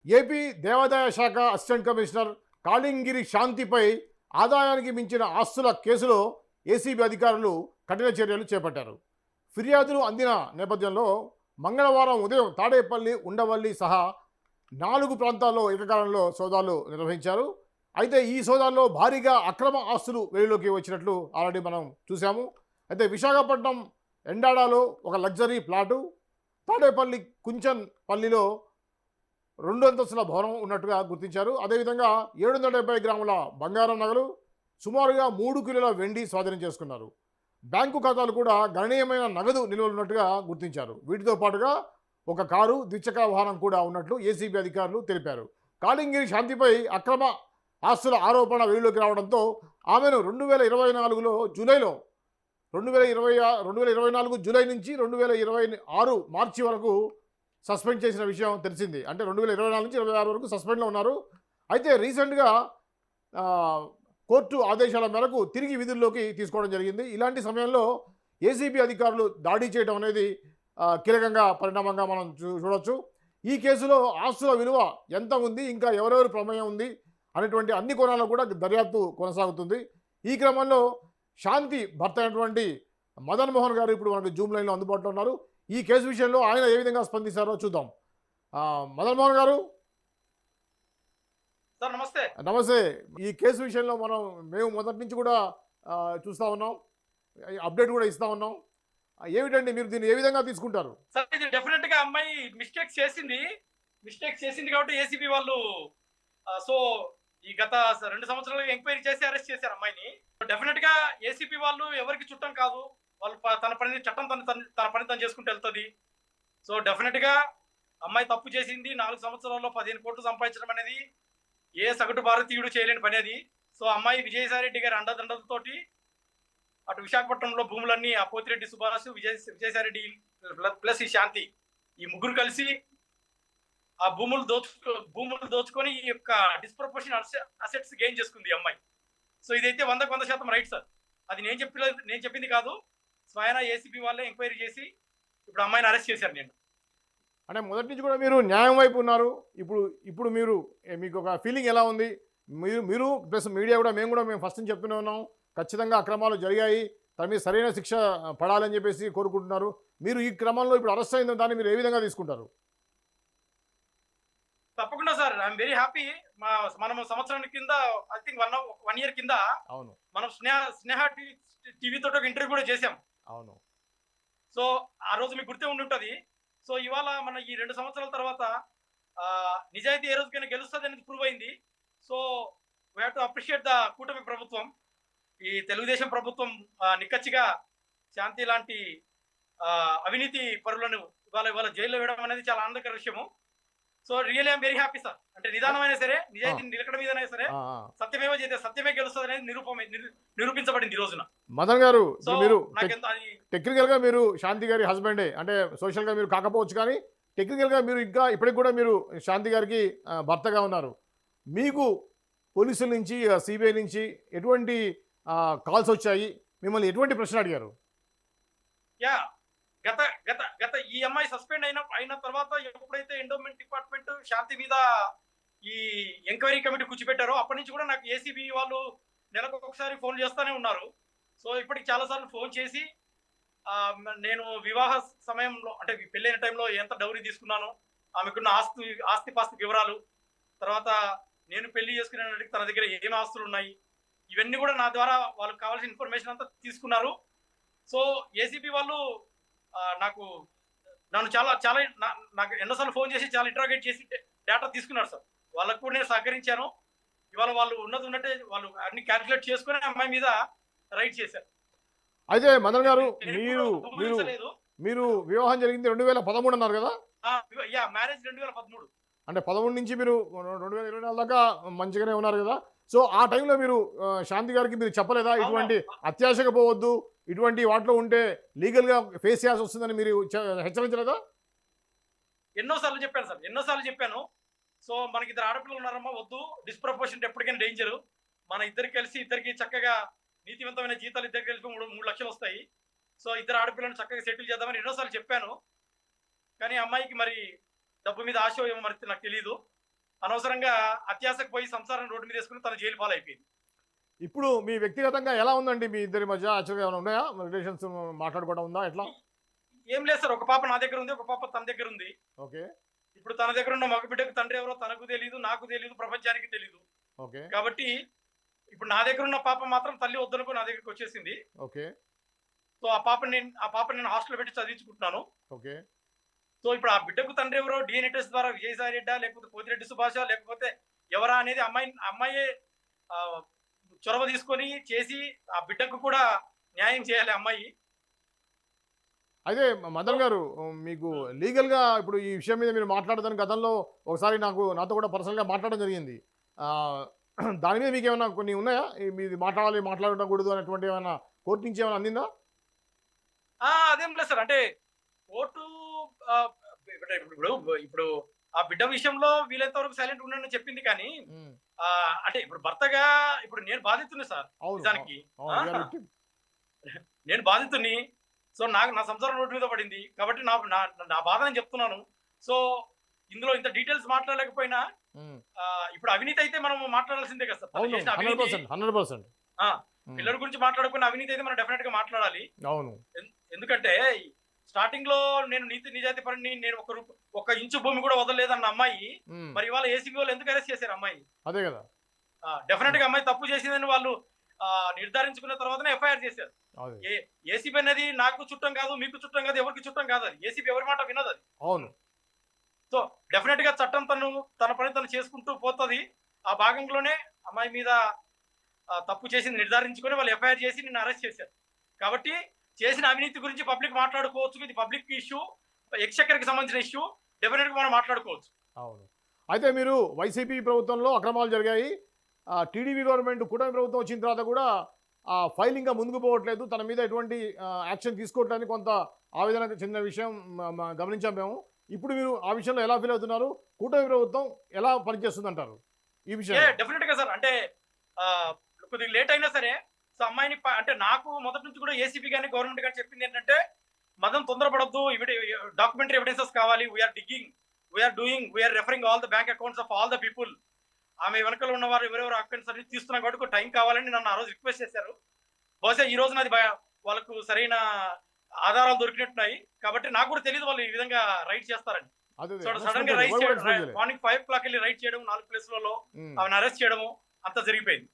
AP దేవాదాయ శాఖ assistant commissioner కాళింగిరి శాంతిపై ఆదాయానికి మించిన ఆస్తుల కేసులో ఏసీబీ అధికారులు కఠిన చర్యలు చేపట్టారు. ఫిర్యాదులు అందిన నేపథ్యంలో మంగళవారం ఉదయం తాడేపల్లి, ఉండవల్లి సహా 4 ప్రాంతాల్లో ఏకకాలంలో సోదాలు నిర్వహించారు. అయితే ఈ సోదాల్లో భారీగా అక్రమ ఆస్తులు వెలుగులోకి వచ్చినట్లు ఆల్రెడీ మనం చూసాము. అయితే విశాఖపట్నం ఎండాడాలో ఒక లగ్జరీ ప్లాటు, తాడేపల్లి కుంచన్ పల్లిలో 2 అంతస్తుల భవనం ఉన్నట్టుగా గుర్తించారు. అదేవిధంగా 770 గ్రాముల బంగారం నగలు, సుమారుగా 3 కిలోల వెండి స్వాధీనం చేసుకున్నారు. బ్యాంకు ఖాతాలు కూడా గణనీయమైన నగదు నిల్వలు ఉన్నట్టుగా గుర్తించారు. వీటితో పాటుగా ఒక కారు, ద్విచక్ర వాహనం కూడా ఉన్నట్లు ఏసీబీ అధికారులు తెలిపారు. కాళింగిరి శాంతిపై అక్రమ ఆస్తుల ఆరోపణ వెలుగులోకి రావడంతో ఆమెను 2024లో జూలైలో 2024 జూలై నుంచి 2026 మార్చి వరకు సస్పెండ్ చేసిన విషయం తెలిసింది. అంటే 2024 నుంచి 26 వరకు సస్పెండ్లో ఉన్నారు. అయితే రీసెంట్గా కోర్టు ఆదేశాల మేరకు తిరిగి విధుల్లోకి తీసుకోవడం జరిగింది. ఇలాంటి సమయంలో ఏసీబీ అధికారులు దాడి చేయడం అనేది కీలకంగా పరిణామంగా మనం చూడవచ్చు. ఈ కేసులో ఆస్తుల విలువ ఎంత ఉంది, ఇంకా ఎవరెవరి ప్రమేయం ఉంది అనేటువంటి అన్ని కోణాల్లో కూడా దర్యాప్తు కొనసాగుతుంది. ఈ క్రమంలో శాంతి భర్త అయినటువంటి మదన్ మోహన్ గారు ఇప్పుడు మనకు జూమ్ లైన్లో అందుబాటులో ఉన్నారు. ఈ కేసు విషయంలో ఆయన ఏ విధంగా స్పందిస్తారో చూద్దాం. మదన్ మోహన్ గారు సార్ నమస్తే. నమస్తే. ఈ కేసు విషయంలో మేము మొదటి నుంచి కూడా చూస్తూ ఉన్నాం, అప్డేట్ కూడా ఇస్తూ ఉన్నాం. ఏమిటండి మీరు దీన్ని ఏ విధంగా తీసుకుంటారు? సార్ ఇది డెఫినెట్ గా అమ్మాయి మిస్టేక్స్ చేసింది కాబట్టి ఏసీబీ వాళ్ళు సో ఈ గత 2 సంవత్సరాలు ఎంక్వైరీ చేసి అరెస్ట్ చేశారు అమ్మాయిని. డెఫినెట్ గా ఏసీపీ వాళ్ళు ఎవరికి చుట్టం కాదు. వాళ్ళు తన పని చట్టం తన పని తను చేసుకుంటూ వెళ్తుంది. సో డెఫినెట్ గా అమ్మాయి తప్పు చేసింది. 4 సంవత్సరాల్లో 15 కోట్లు సంపాదించడం అనేది ఏ సగటు భారతీయుడు చేయలేని పని అది. సో అమ్మాయి విజయసాయి రెడ్డి గారి అండదండలతోటి అటు విశాఖపట్నంలో భూములన్నీ ఆ పోతిరెడ్డి సుభాష్, విజయసాయి రెడ్డి ప్లస్ ఈ శాంతి, ఈ ముగ్గురు కలిసి ఆ భూములు దోచుకొని ఈ యొక్క డిస్ప్రపోర్షన్ అసెట్స్ గెయిన్ చేసుకుంది అమ్మాయి. సో ఇదైతే 100% రైట్ సార్. అది నేను చెప్పింది కాదు. స్వయాన ఏసీబీ వాళ్ళే ఎంక్వైరీ చేసి ఇప్పుడు అమ్మాయిని అరెస్ట్ చేశారు. నేను అంటే మొదటి నుంచి కూడా మీరు న్యాయం వైపు ఉన్నారు. ఇప్పుడు మీకు ఒక ఫీలింగ్ ఎలా ఉంది? మీరు ప్లస్ మీడియా కూడా మేము ఫస్ట్ నుంచి చెప్తూనే ఉన్నాం, ఖచ్చితంగా అక్రమాలు జరిగాయి, తన మీద సరైన శిక్ష పడాలని చెప్పేసి కోరుకుంటున్నారు. మీరు ఈ క్రమంలో ఇప్పుడు అరెస్ట్ అయిన దాన్ని మీరు ఏ విధంగా తీసుకుంటారు? తప్పకుండా సార్, ఐఎమ్ వెరీ హ్యాపీ. మనం సంవత్సరం కింద ఐ థింక్ 1 ఇయర్ కింద అవును మనం స్నేహ టీవీ తోటి ఒక ఇంటర్వ్యూ కూడా చేశాం. అవును. సో ఆ రోజు మీకు గుర్తే ఉండుంటది. సో ఇవాళ మన ఈ 2 సంవత్సరాల తర్వాత నిజాయితీ ఏ రోజుకైనా గెలుస్తుంది అనేది ప్రూవ్ అయింది. So we have to appreciate the కూటమి ప్రభుత్వం. ఈ తెలుగుదేశం ప్రభుత్వం నిక్కచ్చిగా శాంతి లాంటి అవినీతి పరులను ఇవాళ జైల్లో వేయడం అనేది చాలా ఆనందకర విషయము. So really I'm very happy sir. అంటే నిదానమైనా సరే, నిజాయితీ నిలకడ మీదైనా సరే, సత్యమేవ జయతే, సత్యమే గెలుస్తుంది అనేది నిరూపించబడింది ఈ రోజున. మదన్ గారు, మీరు టెక్నికల్ గా మీరు శాంతి గారి హస్బెండే, అంటే సోషల్ గా మీరు కాకపోవచ్చు, కానీ టెక్నికల్ గా మీరు ఇంకా ఇప్పటికి కూడా మీరు శాంతి గారికి భర్తగా ఉన్నారు. మీకు పోలీసుల నుంచి, సిబిఐ నుంచి ఎటువంటి కాల్స్ వచ్చాయి? మిమ్మల్ని ఎటువంటి ప్రశ్న అడిగారు? యా గత గత గత ఈ అమ్మాయి సస్పెండ్ అయిన తర్వాత ఎప్పుడైతే ఎండోమెంట్ డిపార్ట్మెంట్ శాంతి మీద ఈ ఎంక్వైరీ కమిటీ కూర్చోబెట్టారో అప్పటి నుంచి కూడా నాకు ఏసీబీ వాళ్ళు నెలకు ఒకసారి ఫోన్ చేస్తూనే ఉన్నారు. సో ఇప్పటికి చాలాసార్లు ఫోన్ చేసి నేను వివాహ సమయంలో అంటే పెళ్ళైన టైంలో ఎంత డౌరీ తీసుకున్నాను, ఆమెకున్న ఆస్తిపాస్తి వివరాలు, తర్వాత నేను పెళ్లి చేసుకునే తన దగ్గర ఏం ఆస్తులు ఉన్నాయి, ఇవన్నీ కూడా నా ద్వారా వాళ్ళకి కావాల్సిన ఇన్ఫర్మేషన్ అంతా తీసుకున్నారు. సో ఏసీబీ వాళ్ళు నన్ను నాకు ఎన్నోసార్లు ఫోన్ చేసి చాలా ఇంటరాగేట్ చేసి డేటా తీసుకున్నారు సార్. వాళ్ళకు కూడా నేను సహకరించాను. ఇవాళ వాళ్ళు ఉన్నట్టే వాళ్ళు అన్ని క్యాల్కులేట్ చేసుకుని అమ్మాయి మీద రైడ్ చేశారు. అయితే మదన్ గారు, మీరు వివాహం జరిగింది 2013 అన్నారు కదా? మ్యారేజ్ 2013. అంటే 13 నుంచి మీరు 2024 దాకా మంచిగానే ఉన్నారు కదా? సో ఆ టైంలో మీరు శాంతి గారికి మీరు చెప్పలేదా ఇటువంటి అత్యాశగా పోవద్దు, ఇటువంటి వాటిలో ఉంటే లీగల్గా ఫేస్ చేయాల్సి వస్తుందని మీరు హెచ్చరించలేదా? ఎన్నోసార్లు చెప్పాను. సో మనకి 2 ఆడపిల్లలు ఉన్నారమ్మా, వద్దు, డిస్ప్రపోర్షన్ ఎప్పటికైనా డేంజరు. మన ఇద్దరికి చక్కగా నీతివంతమైన జీతాలు ఇద్దరికి కలిపి 3 లక్షలు వస్తాయి. సో 2 ఆడపిల్లను చక్కగా సెటిల్ చేద్దామని ఎన్నోసార్లు చెప్పాను. కానీ అమ్మాయికి మరి డబ్బు మీద ఆశ ఏమో మరి నాకు తెలియదు. అనవసరంగా అత్యాశకు పోయి సంసారం రోడ్డు మీద వేసుకుని తన జైలు పాలైపోయింది. ఇప్పుడు మీ వ్యక్తిగతంగా ఎలా ఉందండి మీ ఇద్దరి మధ్య? యాక్చువల్‌గా ఏమైనా ఉన్నాయా? రిలేషన్స్ మాట్లాడుకోవడం ఉందా? ఎట్లా? ఏం లేదు సార్, ఒక పాప నా దగ్గర ఉంది, ఒక పాప తన దగ్గర ఉంది. ఓకే. ఇప్పుడు తన దగ్గర ఉన్న మగ బిడ్డకు తండ్రి ఎవరో తనకు తెలీదు, నాకు తెలీదు, ప్రపంచానికి తెలీదు. ఓకే. కాబట్టి ఇప్పుడు నా దగ్గర ఉన్న పాప మాత్రం తల్లి వద్దనుకో నా దగ్గరికి వచ్చేసింది. ఓకే. సో ఆ పాపని నేను హాస్టల్‌లో పెట్టి చదివించుకుంటున్నాను. ఓకే. సో ఇప్పుడు ఆ బిడ్డకు తండ్రి ఎవరో డీఎన్ఏ టెస్ట్ ద్వారా విజయసాయి రెడ్డా, లేకపోతే కోతిరెడ్డి సుభాష, లేకపోతే ఎవరా అనేది అమ్మాయే చొరవ తీసుకొని చేసి ఆ బిడ్డకు కూడా న్యాయం చేయాలి అమ్మాయి. అయితే మదన్ గారు మీకు లీగల్‌గా ఇప్పుడు ఈ విషయం మీద మీరు మాట్లాడదని గతంలో ఒకసారి నాతో కూడా పర్సనల్‌గా మాట్లాడడం జరిగింది. ఆహ్, దాని మీద మీకేమన్నా కొన్ని ఉన్నాయా? మీది మాట్లాడాలి, మాట్లాడకూడదు అనేటువంటి ఏమన్నా కోర్టు నుంచి ఏమైనా అందిందా? అదేం లేదు సార్. అంటే కోర్టు ఆహ్, ఇప్పుడు ఇప్పుడు ఆ బిడ్డ విషయంలో వీలైనంత వరకు సైలెంట్ ఉండండి చెప్పింది కానీ హ్మ్. అంటే ఇప్పుడు భర్తగా ఇప్పుడు నేను బాధితుడిని సార్ అవును. నిజానికి. అవును. ఆ! You are victim. నేను బాధితుడిని. సో నా సంసారం రోడ్డు మీద పడింది. కాబట్టి నా నా నా బాధ నేను చెప్తున్నాను. సో ఇందులో ఇంత డీటెయిల్స్ మాట్లాడలేకపోయినా హ్మ్. ఇప్పుడు అవినీతి అయితే మనం మాట్లాడాల్సిందే కదా సార్. తను అవును. చేసిన అవినీతి 100%. 100%. ఆ! హ్మ్. పిల్లల గురించి మాట్లాడుకున్న అవినీతి అయితే మనం డెఫినిట్‌గా మాట్లాడాలి. అవును. ఎందుకంటే స్టార్టింగ్‌లో నేను నీతి నిజాయితీ పరుడిని, నేను ఒక ఇంచు భూమి కూడా వదలలేదన్న అమ్మాయి హ్మ్. మరి ఇవాళ ఏసీబీ వాళ్ళు ఎందుకు అరెస్ట్ చేశారు అమ్మాయిని? అదే గదా! డెఫినిట్‌గా అమ్మాయి తప్పు చేసిందని వాళ్ళు నిర్ధారించుకున్న తర్వాతనే ఎఫ్ఐఆర్ చేశారు. అదే. ఏసీబీ అనేది నాకు చుట్టం కాదు, మీకు చుట్టం కాదు, ఎవరికి చుట్టం కాదు అది. ఏసీబీ ఎవరి మాట వినదది. అవును. సో డెఫినిట్‌గా చట్టం తన పని తను చేసుకుంటూ పోతది. ఆ భాగంలోనే అమ్మాయి మీద తప్పు చేసింది నిర్ధారించుకొని వాళ్ళు ఎఫ్ఐఆర్ చేసి నిన్ను అరెస్ట్ చేశారు. కాబట్టి చేసిన అవినీతి గురించి పబ్లిక్ మాట్లాడుకోవచ్చు. ఇది పబ్లిక్ ఇష్యూ. ఎక్స్‌చెక్కర్‌కి సంబంధించిన ఇష్యూ. డెఫినిట్‌గా మనం మాట్లాడుకోవచ్చు. అవును. అయితే మీరు వైసీపీ ప్రభుత్వంలో అక్రమాలు జరిగాయి. టీడీపీ గవర్నమెంట్ కూటమి ప్రభుత్వం వచ్చిన తర్వాత కూడా ఆ ఫైల్ ఇంకా ముందుకు పోవట్లేదు. తన మీద ఎటువంటి యాక్షన్ తీసుకోవట్లేదని కొంత ఆవేదనకు చెందిన విషయం గమనించాం మేము. ఇప్పుడు మీరు ఆ విషయంలో ఎలా ఫీల్ అవుతున్నారు? కూటమి ప్రభుత్వం ఎలా పనిచేస్తుందంటారు ఈ విషయంలో? డెఫినిట్‌గా సార్. అంటే ఆహ్, కొద్దిగా లేట్ అయినా సరే సో అమ్మాయిని అంటే నాకు మొదటి నుంచి కూడా ఏసీబీ గాని, గవర్నమెంట్ గాని చెప్పిందేంటంటే, "మదన్ తొందరపడొద్దు. డాక్యుమెంటరీ ఎవిడెన్సెస్ కావాలి. We are digging. We are referring all the bank accounts of all the people. ఆమె వెనకాల ఉన్నవారు ఎవరెవరు అకౌంట్స్ అన్ని తీస్తున్నాం కాబట్టి టైం కావాలని నన్ను ఆ రోజు రిక్వెస్ట్ చేశారు. బహుశా ఈ రోజున అది వాళ్ళకు సరైన ఆధారాలు దొరికినట్టున్నాయి. కాబట్టి నాకు కూడా తెలీదు వాళ్ళు ఈ విధంగా రైడ్ చేస్తారని. అదే సో సడెన్‌గా రైడ్ ఎవరు కూడా చేయడం ఎక్స్‌పెక్ట్ చేయలేదు. మార్నింగ్ 5:00 వెళ్లి రైడ్ చేయడం 4 ప్లేస్‌లలో హ్మ్. ఆమెను అరెస్ట్ చేయడము అంతా జరిగిపోయింది.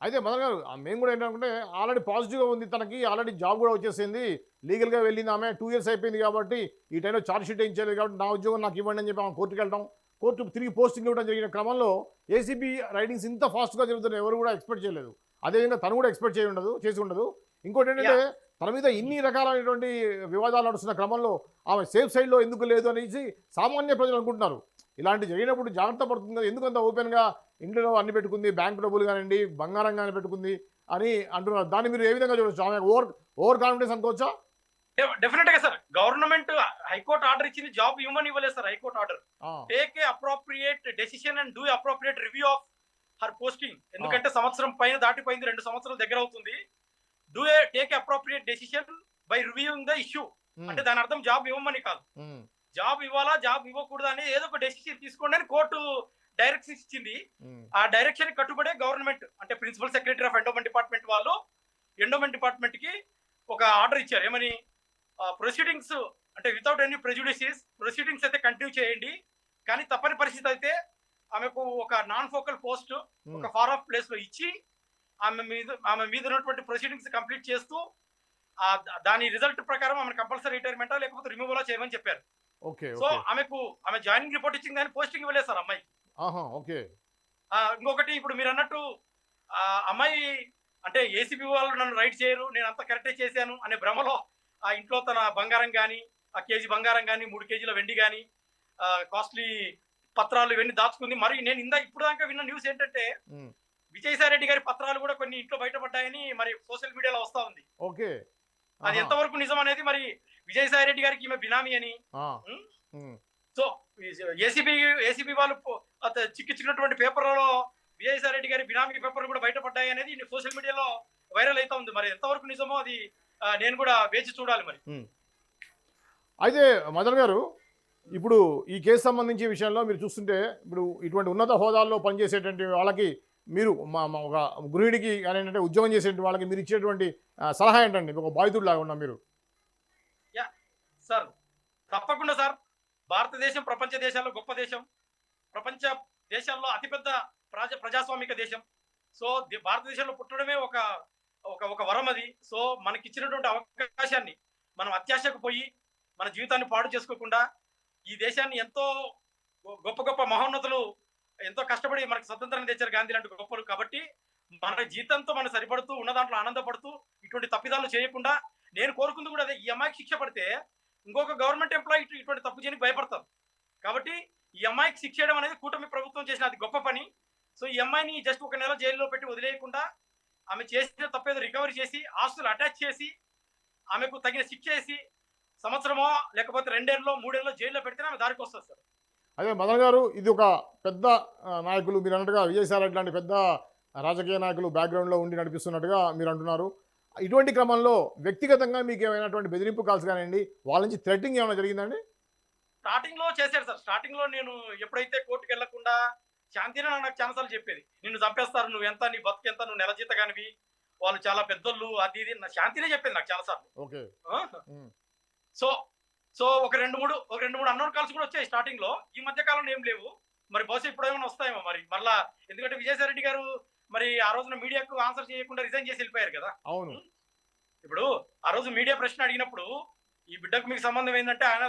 అయితే మదన్ గారు మేము కూడా ఏంటంటే ఆల్రెడీ పాజిటివ్‌గా ఉంది తనకి. ఆల్రెడీ జాబ్ కూడా వచ్చేసింది. లీగల్‌గా వెళ్ళింది ఆమె. 2 ఇయర్స్ అయిపోయింది కాబట్టి ఈ టైంలో చార్జ్ షీట్ ఏం చేయలేదు కాబట్టి నా ఉద్యోగం నాకు ఇవ్వండి అని చెప్పి ఆమె కోర్టుకి వెళ్ళడం. కోర్టు తిరిగి పోస్టింగ్ ఇవ్వడం జరిగిన క్రమంలో ఏసీబీ రైడింగ్స్ ఇంత ఫాస్ట్‌గా జరుగుతున్నాయి ఎవరు కూడా ఎక్స్‌పెక్ట్ చేయలేదు. అదేవిధంగా తను కూడా ఎక్స్‌పెక్ట్ చేసి ఉండదు. ఇంకోటి ఏంటంటే తన మీద ఇన్ని రకాలైనటువంటి వివాదాలు నడుస్తున్న క్రమంలో ఆమె సేఫ్ సైడ్‌లో ఎందుకు లేదు అనేసి సామాన్య ప్రజలు అనుకుంటున్నారు. ఇలాంటివి జరిగినప్పుడు జాగ్రత్త పడుతుంది కదా! ఎందుకు అంత ఓపెన్‌గా ఇంట్లో అన్ని పెట్టుకుంది, బ్యాంక్ డబ్బులు కానివ్వండి, బంగారం గాని పెట్టుకుంది అని అంటున్నారు. దాన్ని మీరు ఏ విధంగా చూడొచ్చు? ఆమె ఓవర్ కాన్ఫిడెన్స్ అనుకోవచ్చా? డెఫినెట్‌గా సార్. గవర్నమెంట్ హైకోర్ట్ ఆర్డర్ ఇచ్చింది. జాబ్ ఇవ్వమని ఇవ్వలేదు సార్ హైకోర్ట్ ఆర్డర్. ఆ! Take a appropriate decision and do appropriate review of her posting. ఎందుకంటే సంవత్సరం పైన దాటిపోయింది. 2 సంవత్సరాలు దగ్గర అవుతుంది. Take appropriate decision by reviewing the issue. హ్మ్. అంటే దాని అర్థం జాబ్ ఇవ్వమని కాదు. హ్మ్. జాబ్ ఇవ్వాలా, జాబ్ ఇవ్వకూడదా అని ఏదో ఒక డెసిషన్ తీసుకోండి అని కోర్టు డైరెక్షన్స్ ఇచ్చింది. హ్మ్. ఆ డైరెక్షన్ కట్టుబడే గవర్నమెంట్ అంటే principal secretary of endowment department వాళ్ళు ఎండోమెంట్ డిపార్ట్మెంట్ కి ఒక ఆర్డర్ ఇచ్చారు. ఏమని? ప్రొసీడింగ్స్ అంటే వితౌట్ ఎనీ ప్రెజుడిసెస్ ప్రొసీడింగ్స్ అయితే కంటిన్యూ చేయండి. కానీ తప్పని పరిస్థితి అయితే ఆమెకు ఒక నాన్ ఫోకల్ పోస్ట్ ఒక ఫార్ ఆఫ్ ప్లేస్ లో ఇచ్చి ఆమె మీద ఉన్నటువంటి ప్రొసీడింగ్స్ కంప్లీట్ చేస్తూ దాని రిజల్ట్ ప్రకారం ఆమె కంపల్సరీ రిటైర్మెంటా లేకపోతే రిమూవల్ చేయమని చెప్పారు. ఓకే. So okay. ఆమె జాయినింగ్ రిపోర్ట్ ఇచ్చింది కానీ పోస్టింగ్ ఇవ్వలేదు సార్ అమ్మాయి. ఆహా! ఓకే. ఇంకొకటి ఇప్పుడు మీరు అన్నట్టు అమ్మాయి అంటే ఏసీబీ వాళ్ళు నన్ను రైడ్ చేయరు, నేను అంతా కరెక్టే చేశాను అనే భ్రమలో ఆ ఇంట్లో తన బంగారం కానీ, ఆ కేజీ బంగారం కానీ, 3 కేజీల వెండి కానీ, కాస్ట్లీ పత్రాలు ఇవన్నీ దాచుకుంది. మరి నేను ఇప్పుడు దాకా విన్న న్యూస్ ఏంటంటే హ్మ్. విజయసాయి రెడ్డి గారి పత్రాలు కూడా కొన్ని ఇంట్లో బయటపడ్డాయని మరి సోషల్ మీడియాలో వస్తా ఉంది. ఓకే. అది ఆహా! ఎంతవరకు నిజం అనేది మరి విజయసాయి రెడ్డి గారికి ఈమె బినామీ అని. ఆ! హ్మ్. హ్మ్. సో ఏసీబీ వాళ్ళు చిక్కించినటువంటి పేపర్లలో విజయసాయి రెడ్డి గారి బినామీ పేపర్లు కూడా బయటపడ్డాయి అనేది సోషల్ మీడియాలో వైరల్ అవుతా ఉంది. మరి ఎంతవరకు నిజమో అది నేను కూడా వేచి చూడాలి మరి. హ్మ్. అయితే మదన్ గారు ఇప్పుడు ఈ కేసు సంబంధించి విషయంలో మీరు చూస్తుంటే ఇప్పుడు ఇటువంటి ఉన్నత హోదాల్లో పనిచేసేటువంటి వాళ్ళకి మీరు ఒక గృహిణికి కానీ ఏంటంటే ఉద్యోగం చేసేటువంటి వాళ్ళకి మీరు ఇచ్చేటువంటి సలహా ఏంటండి ఒక బాధితుడిలాగా ఉన్నా మీరు? యా సార్, తప్పకుండా సార్. భారతదేశం ప్రపంచ దేశాల్లో గొప్ప దేశం. ప్రపంచ దేశాల్లో అతిపెద్ద ప్రజాస్వామిక దేశం. సో భారతదేశంలో పుట్టడమే ఒక ఒక ఒక వరం అది. సో మనకిచ్చినటువంటి అవకాశాన్ని మనం అత్యాశకు పోయి మన జీవితాన్ని పాడు చేసుకోకుండా ఈ దేశాన్ని ఎంతో గొప్ప గొప్ప మహోన్నతులు ఎంతో కష్టపడి మనకి స్వతంత్రాన్ని తెచ్చారు గాంధీ లాంటి గొప్పలు. కాబట్టి మన జీతంతో మనం సరిపడుతూ ఉన్న దాంట్లో ఆనందపడుతూ ఇటువంటి తప్పిదాలు చేయకుండా నేను కోరుకుంది కూడా అదే. ఈ అమ్మాయికి శిక్ష పడితే ఇంకొక గవర్నమెంట్ ఎంప్లాయీ ఇటువంటి తప్పు చేయడానికి భయపడతారు. కాబట్టి ఈ అమ్మాయికి శిక్ష చేయడం అనేది కూటమి ప్రభుత్వం చేసిన అది గొప్ప పని. సో ఈ అమ్మాయిని జస్ట్ ఒక నెల జైల్లో పెట్టి వదిలేయకుండా ఆమె చేసిన తప్పేదో రికవరీ చేసి ఆస్తులు అటాచ్ చేసి ఆమెకు తగిన శిక్ష చేసి సంవత్సరమో లేకపోతే 2 ఏళ్ళలో 3 ఏళ్ళలో జైల్లో పెడితే ఆమె దారికి వస్తుంది సార్. అదే మదన్ గారు, ఇది ఒక పెద్ద నాయకులు మీరు అన్నట్టుగా విజయసాయి రెడ్డి లాంటి పెద్ద రాజకీయ నాయకులు బ్యాక్గ్రౌండ్లో ఉండి నడిపిస్తున్నట్టుగా మీరు అంటున్నారు. ఇటువంటి క్రమంలో వ్యక్తిగతంగా మీకు ఏమైనటువంటి బెదిరింపు కాల్స్ కానివ్వండి, వాళ్ళ నుంచి థ్రెటింగ్ ఏమైనా జరిగిందండి? స్టార్టింగ్ లో చేశారు సార్. స్టార్టింగ్ లో నేను ఎప్పుడైతే కోర్టుకు వెళ్లకుండా శాంతినే నాకు చాలాసార్లు చెప్పేది, నిన్ను చంపేస్తారు, నువ్వు ఎంత, నీ బతుకెంత, నువ్వు నెల జీతగానివి, వాళ్ళు చాలా పెద్దోళ్ళు, అది ఇది శాంతినే చెప్పేది నాకు చాలాసార్లు. ఓకే. సో సో ఒక రెండు మూడు అన్నోన్ కాల్స్ కూడా వచ్చాయి స్టార్టింగ్ లో. ఈ మధ్య కాలంలో ఏం లేవు. మరి బహుశా ఇప్పుడు ఏమైనా వస్తాయేమో మరి మళ్ళా. ఎందుకంటే విజయసాయి రెడ్డి గారు మరి ఆ రోజున మీడియాకు ఆన్సర్ చేయకుండా రిజైన్ చేసి వెళ్ళిపోయారు కదా. అవును. ఇప్పుడు ఆ రోజు మీడియా ప్రశ్న అడిగినప్పుడు ఈ బిడ్డకు మీకు సంబంధం ఏంటంటే ఆయన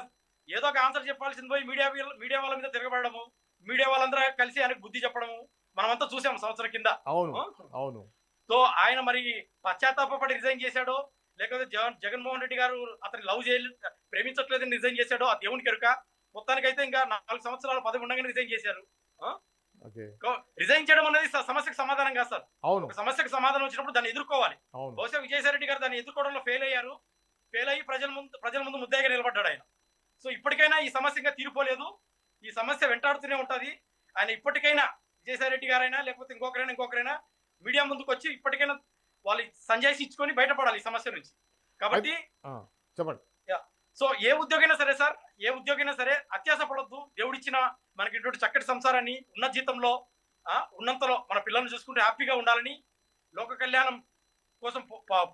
ఏదో ఒక ఆన్సర్ చెప్పాల్సింది పోయి మీడియా వాళ్ళ మీద తిరగబడము, మీడియా వాళ్ళందరూ కలిసి ఆయనకు బుద్ధి చెప్పడము మనమంతా చూసాము సంవత్సరం కింద. అవును అవును. సో ఆయన మరి పశ్చాత్తాపడి రిజైన్ చేశాడో లేకపోతే జగన్మోహన్ రెడ్డి గారు అతని లవ్ ప్రేమించట్లేదని రిజైన్ చేశాడో ఆ దేవునికి ఎరుక. మొత్తానికైతే ఇంకా 4 సంవత్సరాలు పదవి ఉండగానే రిజైన్ చేశారు. రిజైన్ చేయడం అనేది సమస్యకు సమాధానం కాదు సార్. ఒక సమస్యకు సమాధానం వచ్చినప్పుడు దాన్ని ఎదుర్కోవాలి. బహుశా విజయసాయి రెడ్డి గారు దాన్ని ఎదుర్కోవడంలో ఫెయిల్ అయ్యారు. ఫెయిల్ అయ్యి ప్రజల ముందు ముద్దాయిగా నిలబడ్డాడు ఆయన. సో ఇప్పటికైనా ఈ సమస్య ఇంకా తీరిపోలేదు. ఈ సమస్య వెంటాడుతూనే ఉంటది. ఆయన ఇప్పటికైనా విజయసాయి రెడ్డి గారైనా లేకపోతే ఇంకొకరైనా మీడియా ముందుకు వచ్చి ఇప్పటికైనా వాళ్ళు సంజాయిషి ఇచ్చుకొని బయటపడాలి ఈ సమస్య నుంచి. కాబట్టి చెప్పండి. సో ఏ ఉద్యోగైనా సరే సార్, ఏ ఉద్యోగైనా సరే అత్యాశ పడొద్దు. దేవుడిచ్చిన మనకి ఇటువంటి చక్కటి సంసారాన్ని ఉన్న జీతంలో ఉన్నంతలో మన పిల్లల్ని చూసుకుంటూ హ్యాపీగా ఉండాలని, లోక కళ్యాణం కోసం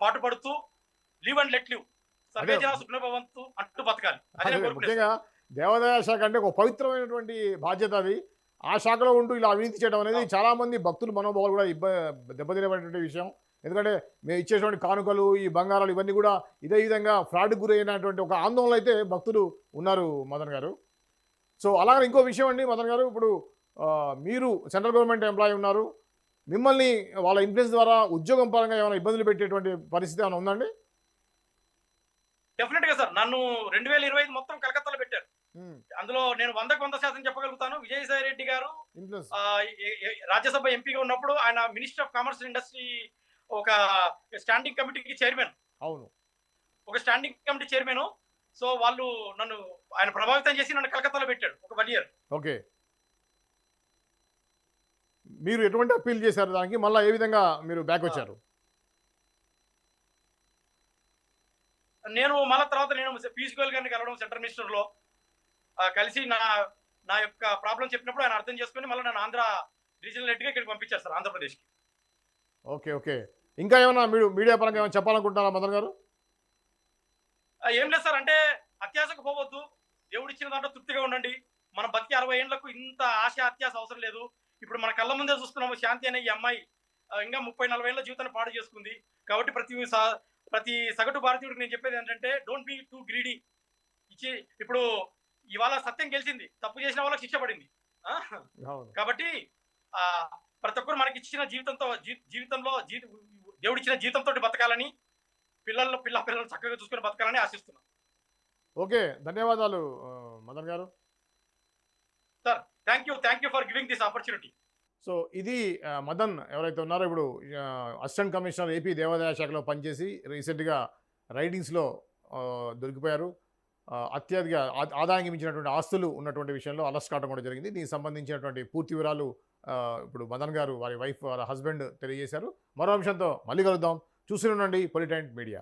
పాటుపడుతూ లివ్ అండ్ లెట్ లివ్, సర్వే జన సుఖినో భవంతు అంటూ బతకాలి. ముఖ్యంగా దేవాదాయ శాఖ అంటే ఒక పవిత్రమైనటువంటి బాధ్యత అది. ఆ శాఖలో ఉంటూ ఇలా అవినీతి చేయడం అనేది చాలా మంది భక్తులు మనోభావాలు కూడా దెబ్బతినేటువంటి విషయం. ఎందుకంటే మేము ఇచ్చేటువంటి కానుకలు, ఈ బంగారాలు ఇవన్నీ కూడా ఇదే విధంగా ఫ్రాడ్కి గురైనటువంటి ఒక ఆందోళన అయితే భక్తులు ఉన్నారు మదన్ గారు. సో అలాగే ఇంకో విషయం అండి మదన్ గారు, ఇప్పుడు మీరు సెంట్రల్ గవర్నమెంట్ ఎంప్లాయీ ఉన్నారు. మిమ్మల్ని వాళ్ళ ఇన్ఫ్లుయెన్స్ ద్వారా ఉద్యోగం పరంగా ఏమైనా ఇబ్బందులు పెట్టేటువంటి పరిస్థితి ఏమైనా ఉందండి? డెఫినెట్ గా సార్. నన్ను 2025 మొత్తం కలకత్తాలో పెట్టారు. అందులో నేను 100% చెప్పగలుగుతాను. విజయసాయి రెడ్డి గారు రాజ్యసభ ఎంపీగా ఉన్నప్పుడు ఆయన minister of commerce and industry ఒక స్టాండింగ్ కమిటీకి చైర్మన్. అవును, ఒక స్టాండింగ్ కమిటీ చైర్మన్. సో వాళ్ళు ఆయన ప్రభావితం చేసి నన్ను కలకత్తాలో పెట్టాడు ఒక 1 ఇయర్. ఓకే. మీరు ఎటువంటి అప్పీల్ చేశారు దానికి? మళ్ళీ ఏ విధంగా మీరు బ్యాక్ వచ్చారు? నేను మళ్ళీ తర్వాత పీయూష్ గోయల్ గారిని కలవడం సెంట్రల్ మినిస్టర్ లో కలిసి నా యొక్క ప్రాబ్లం చెప్పినప్పుడు ఆయన అర్థం చేసుకుని మళ్ళీ నన్ను ఆంధ్ర రీజనల్ హెడ్ గా ఇక్కడికి పంపించారు సార్, ఆంధ్రప్రదేశ్కి. Okay okay. ఇంకా ఏమైనా మీరు మీడియా పరంగా ఏమైనా చెప్పాలనుకుంటున్నారా మదన్ గారు? ఏం లేదు సార్. అంటే అత్యాశకు పోవద్దు, దేవుడిచ్చిన దాంట్లో తృప్తిగా ఉండండి. మన బతికి 60 ఏళ్లకు ఇంత ఆశ అత్యాశ అవసరం లేదు. ఇప్పుడు మన కళ్ళ ముందే చూస్తున్నాము, శాంతి అనే ఈ అమ్మాయి ఇంకా 30-40 ఏళ్ల జీవితాన్ని పాడు చేసుకుంది. కాబట్టి ప్రతి సగటు భారతీయుడికి నేను చెప్పేది ఏంటంటే డోంట్ బీ టూ గ్రీడీ. ఇప్పుడు ఇవాళ సత్యం గెలిచింది, తప్పు చేసిన వాళ్ళకి శిక్ష పడింది. కాబట్టి ప్రతి ఒక్కరు మనకి ఇచ్చిన జీవితంలో దేవుడిచ్చిన జీవితంతో బతకాలని, పిల్లలను చక్కగా చూసుకుని బతకాలని ఆశిస్తున్నాం. ఓకే, ధన్యవాదాలు మదన్ గారు. Sir thank you for giving this opportunity. So ఇది మదన్ ఎవరైతే ఉన్నారో ఇప్పుడు అసిస్టెంట్ కమిషనర్ ఏపీ దేవాదాయ శాఖలో పనిచేసి రీసెంట్గా రైడింగ్స్లో దొరికిపోయారు. అత్యధిక ఆదాయానికి మించినటువంటి ఆస్తులు ఉన్నటువంటి విషయంలో అరెస్ట్ కావడం కూడా జరిగింది. దీనికి సంబంధించినటువంటి పూర్తి వివరాలు ఇప్పుడు మదన్ గారు వారి వైఫ్ వారి హస్బెండ్ తెలియజేశారు. మరో అంశంతో మళ్ళీ కలుద్దాం. చూస్తూనే ఉండండి పొలిటైన్ మీడియా.